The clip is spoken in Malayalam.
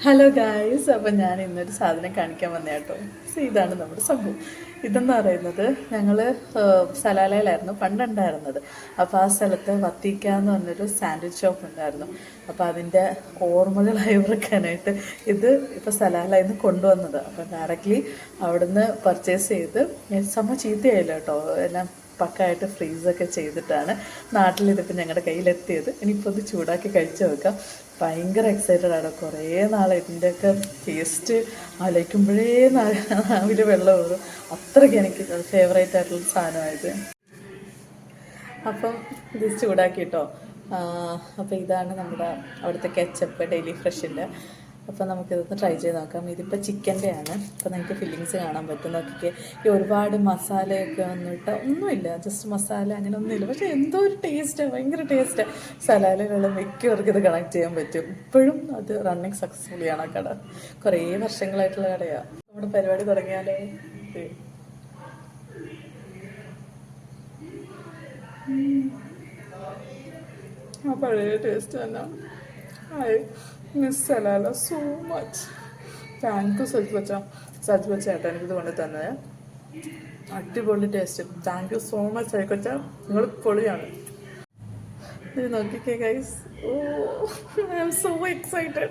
ഹലോ ഗായ്സ്, അപ്പം ഞാൻ ഇന്നൊരു സാധനം കാണിക്കാൻ വന്ന കേട്ടോ. ഇതാണ് നമ്മുടെ സംഭവം. ഇതെന്ന് പറയുന്നത് ഞങ്ങൾ സലാലയിലായിരുന്നു പണ്ടുണ്ടായിരുന്നത്. അപ്പോൾ ആ സ്ഥലത്ത് വത്തിക്ക എന്ന് പറഞ്ഞൊരു സാൻഡ്വിച്ച് ഷോപ്പ് ഉണ്ടായിരുന്നു. അപ്പോൾ അതിൻ്റെ ഓർമ്മകളായി ഓർക്കാനായിട്ട് ഇത് ഇപ്പോൾ സലാലയിൽ നിന്ന് കൊണ്ടുവന്നത്. അപ്പോൾ ഡയറക്റ്റ്ലി അവിടുന്ന് പർച്ചേസ് ചെയ്ത് സംഭവം ചീത്തയായില്ല കേട്ടോ. എല്ലാം പക്കായിട്ട് ഫ്രീസൊക്കെ ചെയ്തിട്ടാണ് നാട്ടിലിതിപ്പോൾ ഞങ്ങളുടെ കയ്യിലെത്തിയത്. ഇനിയിപ്പോൾ ഇത് ചൂടാക്കി കഴിച്ചു നോക്കാം. ഭയങ്കര എക്സൈറ്റഡ് ആണ്. കുറേ നാൾ ഇതിൻ്റെയൊക്കെ ടേസ്റ്റ് ആലോചിക്കുമ്പോഴേ നാവിൽ വെള്ളം ഊറും. അത്രയ്ക്ക് എനിക്ക് ഫേവറേറ്റ് ആയിട്ടുള്ള സാധനമായത്. അപ്പം ഇത് ചൂടാക്കിട്ടോ. അപ്പോൾ ഇതാണ് നമ്മുടെ അവിടുത്തെ കെച്ചപ്പ് ഡെയിലി ഫ്രഷിൻ്റെ. അപ്പോൾ നമുക്കിതൊന്ന് ട്രൈ ചെയ്ത് നോക്കാം. ഇതിപ്പോൾ ചിക്കൻ്റെ ആണ്. അപ്പോൾ നമുക്ക് ഫില്ലിങ്സ് കാണാൻ പറ്റും. നോക്കിക്കേ, ഈ ഒരുപാട് മസാലയൊക്കെ വന്നിട്ട് ഒന്നുമില്ല, ജസ്റ്റ് മസാല അങ്ങനെ ഒന്നുമില്ല. പക്ഷേ എന്തോ ഒരു ടേസ്റ്റാണ്, ഭയങ്കര ടേസ്റ്റാണ്. സലാലയിലുള്ള മിക്കവർക്ക് ഇത് കണക്ട് ചെയ്യാൻ പറ്റും. ഇപ്പോഴും അത് റണ്ണിങ് സക്സസ്ഫുള്ളിയാണ് ആ കട. കുറേ വർഷങ്ങളായിട്ടുള്ള കടയാണ്. നമ്മുടെ പരിപാടി തുടങ്ങിയാലോ? ആ പഴയ ടേസ്റ്റ് തന്നെ. Hi Miss Salala so much. Thank you സജ് വച്ച ചേട്ടാ എനിക്കിത് കൊണ്ട് തന്നെ. അടിപൊളി taste. Thank you so much സൈക്കൊച്ച, നിങ്ങൾ പൊളിയാണ്. ഇത് നോക്കിക്കേ guys. Oh I am so excited.